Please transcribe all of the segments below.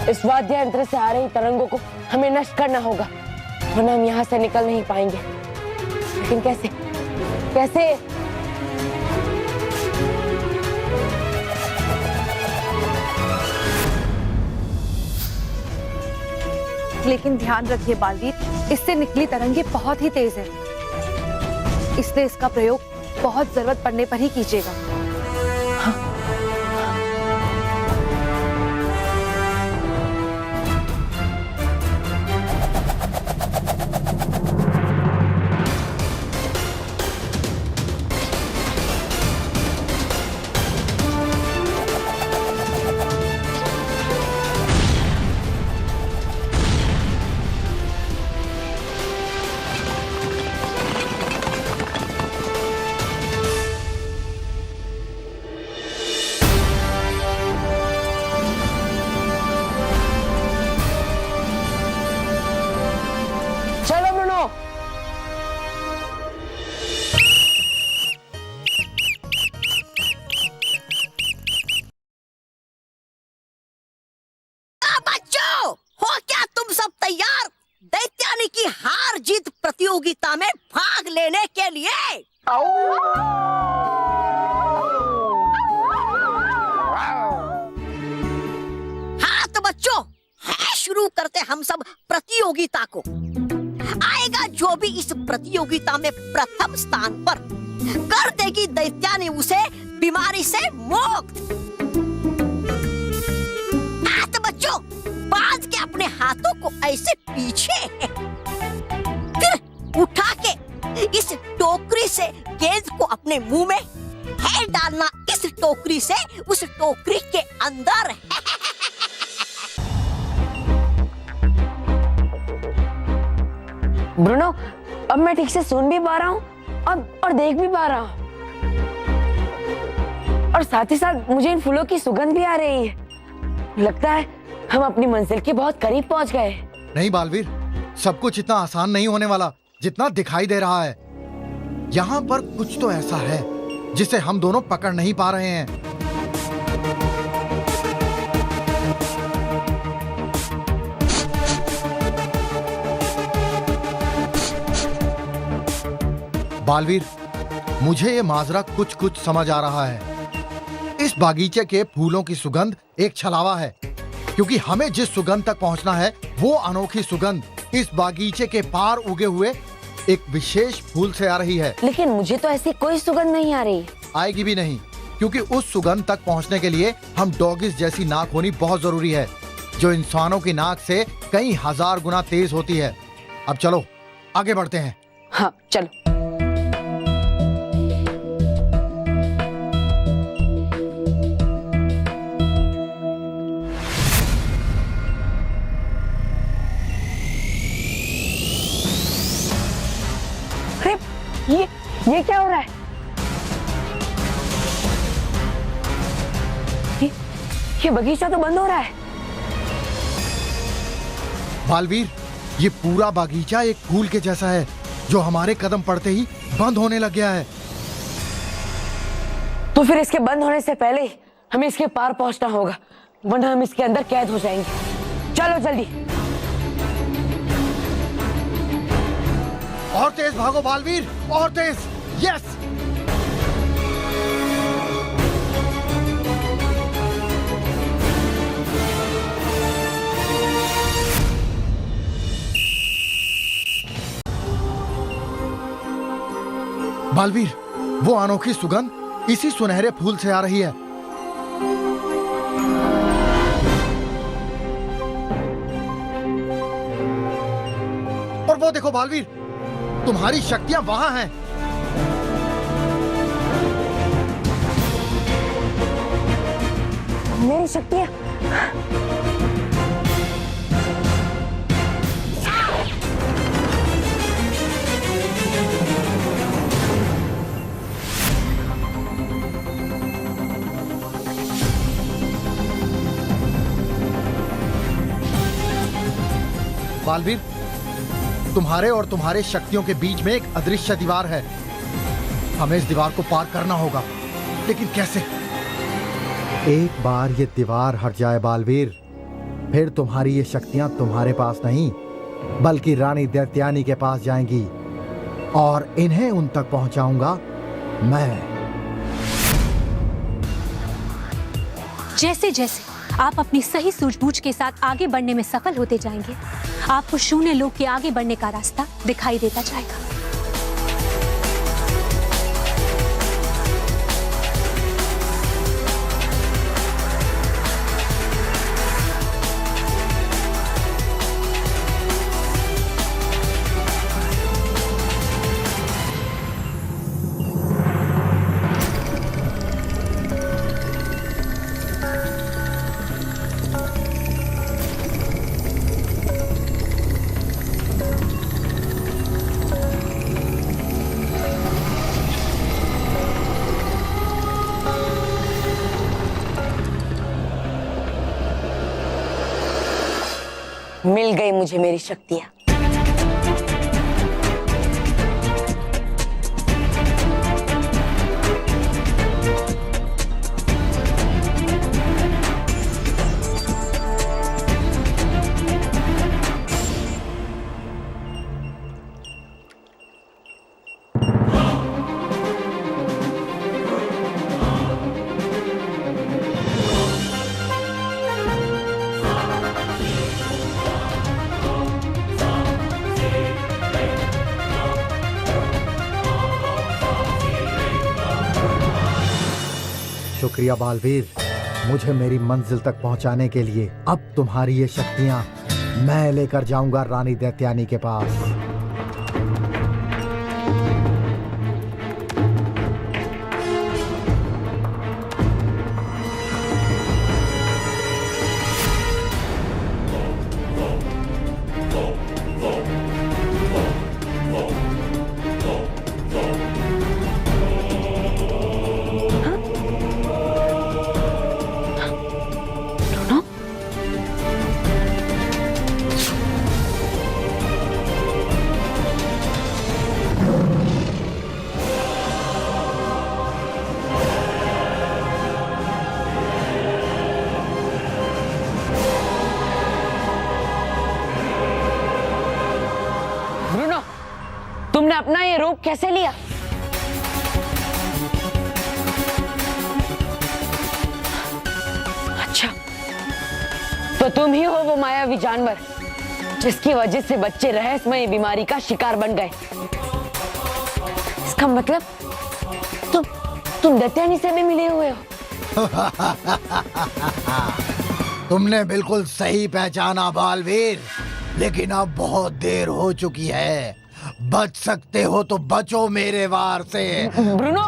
इस वाद्य यंत्र से आ रही तरंगों को हमें नष्ट करना होगा, वरना हम यहाँ से निकल नहीं पाएंगे। लेकिन कैसे? कैसे? लेकिन ध्यान रखिए बालवीर, इससे निकली तरंगे बहुत ही तेज है, इसलिए इसका प्रयोग बहुत जरूरत पड़ने पर ही कीजिएगा। हाँ। चलो ब्रूनो। बच्चों, हो क्या तुम सब तैयार दैत्यानी की हार जीत प्रतियोगिता में भाग लेने के लिए? हाँ तो बच्चों, है शुरू करते हम सब प्रतियोगिता को। आएगा जो भी इस प्रतियोगिता में प्रथम स्थान पर, कर देगी दैत्यानी उसे बीमारी से मुक्त। हाँ तो बच्चों, बांध के अपने हाथों को ऐसे पीछे, फिर उठा के इस टोकरी से गेंद को अपने मुंह में है डालना, इस टोकरी से उस टोकरी के अंदर। ब्रूनो, अब मैं ठीक से सुन भी पा रहा हूँ और देख भी पा रहा हूँ, और साथ ही साथ मुझे इन फूलों की सुगंध भी आ रही है। लगता है हम अपनी मंजिल के बहुत करीब पहुँच गए। नहीं बालवीर, सब कुछ इतना आसान नहीं होने वाला जितना दिखाई दे रहा है। यहाँ पर कुछ तो ऐसा है जिसे हम दोनों पकड़ नहीं पा रहे हैं। बालवीर, मुझे ये माजरा कुछ कुछ समझ आ रहा है। इस बागीचे के फूलों की सुगंध एक छलावा है, क्योंकि हमें जिस सुगंध तक पहुंचना है वो अनोखी सुगंध इस बागीचे के पार उगे हुए एक विशेष फूल से आ रही है। लेकिन मुझे तो ऐसी कोई सुगंध नहीं आ रही। आएगी भी नहीं, क्योंकि उस सुगंध तक पहुंचने के लिए हम डॉगिस जैसी नाक होनी बहुत जरूरी है, जो इंसानों की नाक से कई हजार गुना तेज होती है। अब चलो आगे बढ़ते हैं। हाँ चलो। ये क्या हो रहा है? ये बगीचा तो बंद हो रहा है। बालवीर, ये पूरा बागीचा एक फूल के जैसा है, जो हमारे कदम पड़ते ही बंद होने लग गया है। तो फिर इसके बंद होने से पहले हमें इसके पार पहुंचना होगा, वरना हम इसके अंदर कैद हो जाएंगे। चलो जल्दी। और तेज भागो बालवीर, और तेज। यस। बालवीर, वो अनोखी सुगंध इसी सुनहरे फूल से आ रही है। और वो देखो बालवीर, तुम्हारी शक्तियां वहां हैं। मेरी शक्तियां? बालवीर, तुम्हारे और तुम्हारे शक्तियों के बीच में एक अदृश्य दीवार है। हमें इस दीवार को पार करना होगा, लेकिन कैसे? एक बार ये दीवार हट जाए बालवीर, फिर तुम्हारी ये शक्तियां तुम्हारे पास नहीं बल्कि रानी दैत्यानी के पास जाएंगी और इन्हें उन तक पहुंचाऊंगा मैं। जैसे जैसे आप अपनी सही सूझबूझ के साथ आगे बढ़ने में सफल होते जाएंगे, आपको शून्य लोक के आगे बढ़ने का रास्ता दिखाई देता जाएगा। मिल गई मुझे मेरी शक्तियां। शुक्रिया बालवीर, मुझे मेरी मंजिल तक पहुंचाने के लिए। अब तुम्हारी ये शक्तियां मैं लेकर जाऊंगा रानी दैत्यानी के पास। ब्रूनो, तुमने अपना ये रूप कैसे लिया? अच्छा, तो तुम ही हो वो मायावी जानवर जिसकी वजह से बच्चे रहस्यमय बीमारी का शिकार बन गए। इसका मतलब तुम दैत्यानी से भी मिले हुए हो। तुमने बिल्कुल सही पहचाना बालवीर, लेकिन अब बहुत देर हो चुकी है। बच सकते हो तो बचो मेरे वार से। ब्रूनो,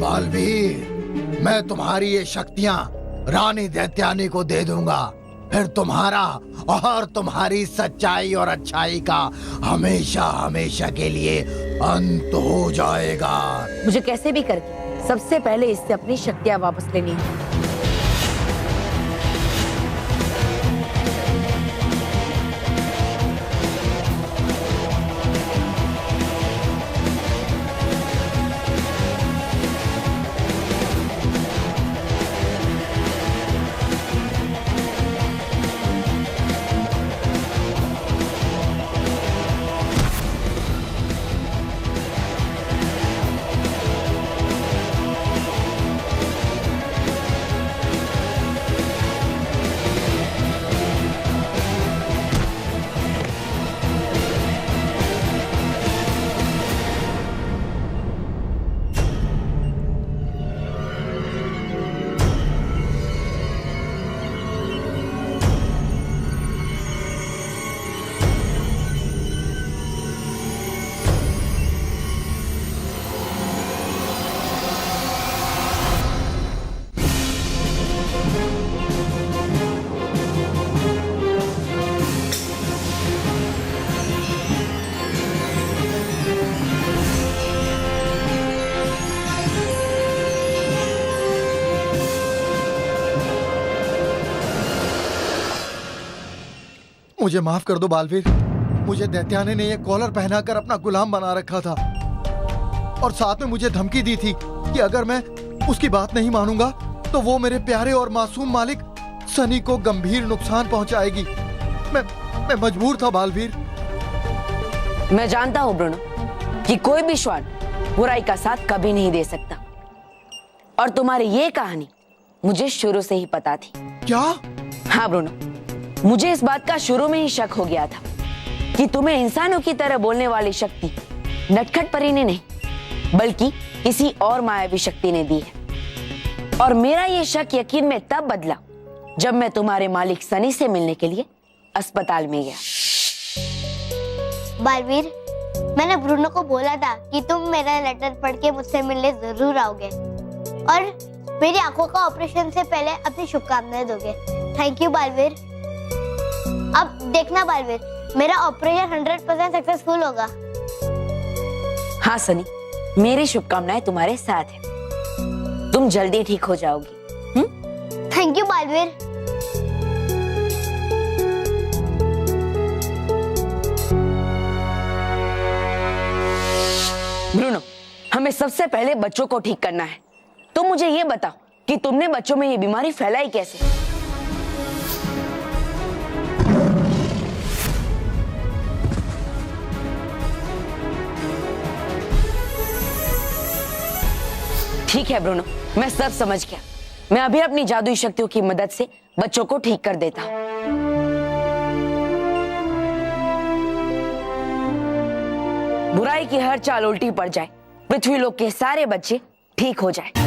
बालवीर, मैं तुम्हारी ये शक्तियां रानी दैत्यानी को दे दूंगा। फिर तुम्हारा और तुम्हारी सच्चाई और अच्छाई का हमेशा हमेशा के लिए अंत हो जाएगा। मुझे कैसे भी करके सबसे पहले इससे अपनी शक्तियां वापस लेनी है। मुझे माफ कर दो बालवीर। मुझे दैत्याने ने ये कॉलर पहनाकर अपना गुलाम बना रखा था और साथ में मुझे धमकी दी थी कि अगर मैं उसकी बात नहीं मानूंगा तो वो मेरे प्यारे और मासूम मालिक सनी को गंभीर नुकसान पहुंचाएगी। मैं मजबूर था बालवीर। मैं जानता हूँ ब्रूनो कि कोई भी श्वान बुराई का साथ कभी नहीं दे सकता, और तुम्हारी ये कहानी मुझे शुरू से ही पता थी। क्या? हाँ ब्रूनो, मुझे इस बात का शुरू में ही शक हो गया था कि तुम्हें इंसानों की तरह बोलने वाली शक्ति नटखट परी ने नहीं बल्कि किसी और मायावी शक्ति ने दी है। और मेरा ये शक यकीन में तब बदला जब मैं तुम्हारे मालिक सनी से मिलने के लिए अस्पताल में गया। बालवीर, मैंने ब्रूनो को बोला था कि तुम मेरा लेटर पढ़ के मुझसे मिलने जरूर आओगे और मेरी आंखों का ऑपरेशन से पहले अपनी शुभकामनाएं दोगे। Thank you Baalveer. अब देखना बालवीर, मेरा ऑपरेशन 100% सक्सेसफुल होगा। हाँ सनी, मेरी शुभकामनाएं तुम्हारे साथ है। तुम जल्दी ठीक हो जाओगी। Thank you Baalveer. ब्रूनो, हमें सबसे पहले बच्चों को ठीक करना है। तुम मुझे ये बताओ कि तुमने बच्चों में ये बीमारी फैलाई कैसे? ठीक है ब्रूनो, मैं सब समझ गया। मैं अभी अपनी जादुई शक्तियों की मदद से बच्चों को ठीक कर देता हूँ। बुराई की हर चाल उल्टी पड़ जाए, पृथ्वी लोक के सारे बच्चे ठीक हो जाए।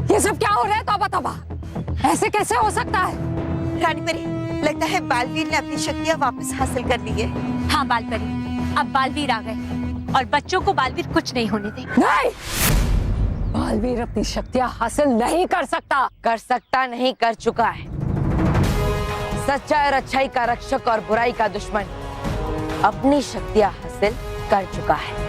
ये सब क्या हो रहा है? तौबा तौबा, ऐसे कैसे हो सकता है? रानी परी, लगता है बालवीर ने अपनी शक्तियाँ वापस हासिल कर ली है। हाँ बालपरी, अब बालवीर आ गए और बच्चों को बालवीर कुछ नहीं होने देंगे। नहीं, बालवीर अपनी शक्तियाँ हासिल नहीं कर सकता। कर सकता नहीं, कर चुका है। सच्चाई और अच्छाई का रक्षक और बुराई का दुश्मन अपनी शक्तियाँ हासिल कर चुका है।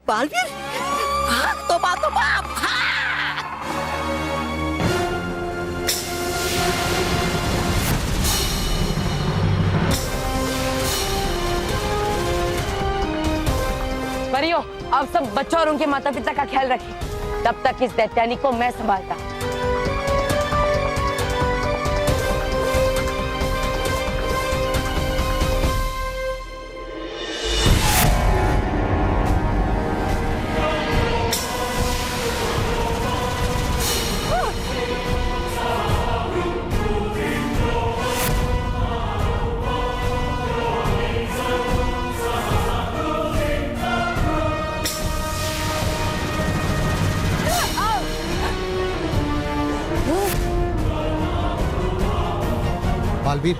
बालवीर, तौबा तौबा, परियों, अब सब बच्चों और उनके माता पिता का ख्याल रखें। तब तक इस दैत्यानी को मैं संभालता हूँ। बालवीर,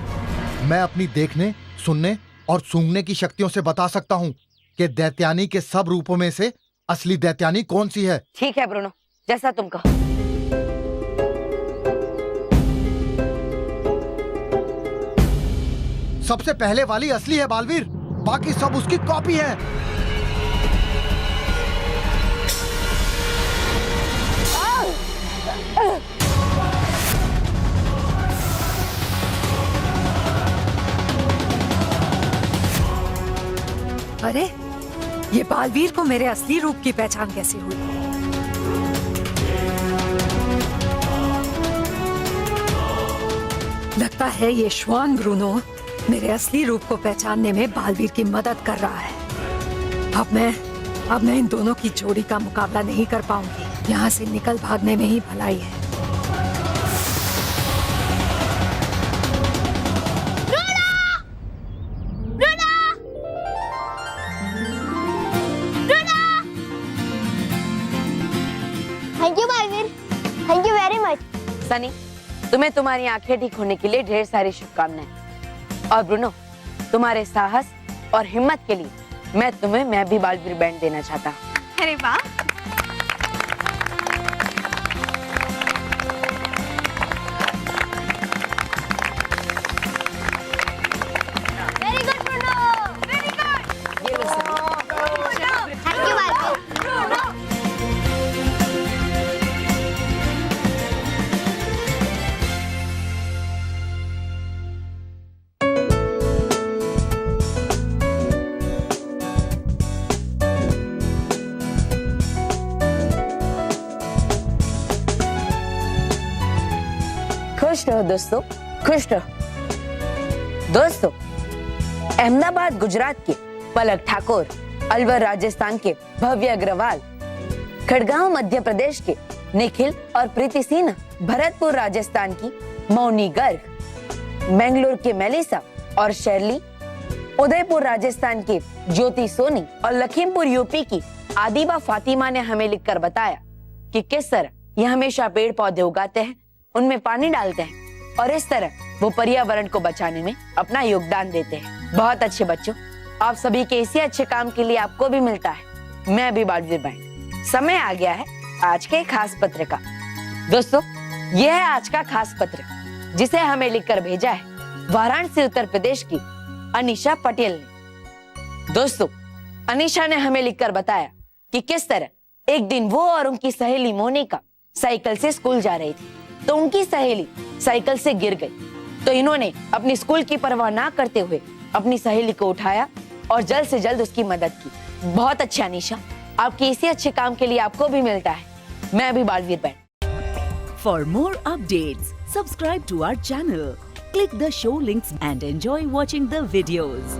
मैं अपनी देखने, सुनने और सूंघने की शक्तियों से बता सकता हूँ कि दैत्यानी के सब रूपों में से असली दैत्यानी कौन सी है। ठीक है ब्रूनो, जैसा तुम कहो। सबसे पहले वाली असली है बालवीर, बाकी सब उसकी कॉपी है। अरे ये बालवीर को मेरे असली रूप की पहचान कैसे हुई? लगता है ये श्वान ब्रूनो मेरे असली रूप को पहचानने में बालवीर की मदद कर रहा है। अब मैं इन दोनों की जोड़ी का मुकाबला नहीं कर पाऊंगी। यहाँ से निकल भागने में ही भलाई है। Thank you Baalveer, thank you very much. Sunny, तुम्हें तुम्हारी आंखें ठीक होने के लिए ढेर सारी शुभकामनाएं। और ब्रूनो, तुम्हारे साहस और हिम्मत के लिए मैं भी बालवीर बैंड देना चाहता हूँ। अरे वाह। Very good Bruno, very good. ये लो सनी। Thank you Baalveer. खुश रहो दोस्तों, खुश रहो। दोस्तों, अहमदाबाद गुजरात के पलक ठाकुर, अलवर राजस्थान के भव्य अग्रवाल, खड़गांव मध्य प्रदेश के निखिल और प्रीति सिन्हा, भरतपुर राजस्थान की मौनी गर्ग, बेंगलुरु के मेलिसा और शर्ली, उदयपुर राजस्थान के ज्योति सोनी और लखीमपुर यूपी की आदिबा फातिमा ने हमें लिखकर बताया कि किस तरह ये हमेशा पेड़ पौधे उगाते हैं, उनमें पानी डालते हैं और इस तरह वो पर्यावरण को बचाने में अपना योगदान देते हैं। बहुत अच्छे बच्चों, आप सभी के इसी अच्छे काम के लिए आपको भी मिलता है मैं भी बालवीर बैंड। समय आ गया है आज के खास पत्र का। दोस्तों, यह है आज का खास पत्र जिसे हमें लिखकर भेजा है वाराणसी उत्तर प्रदेश की अनीशा पटेल ने। दोस्तों, अनीशा ने हमें लिखकर बताया कि किस तरह एक दिन वो और उनकी सहेली मोनिका साइकिल से स्कूल जा रही थी तो उनकी सहेली साइकिल से गिर गई, तो इन्होंने अपनी स्कूल की परवाह ना करते हुए अपनी सहेली को उठाया और जल्द से जल्द उसकी मदद की। बहुत अच्छा अनीशा, आपके इसी अच्छे काम के लिए आपको भी मिलता है मैं भी Baalveer band. For more updates, subscribe to our channel, click the show links and enjoy watching the videos.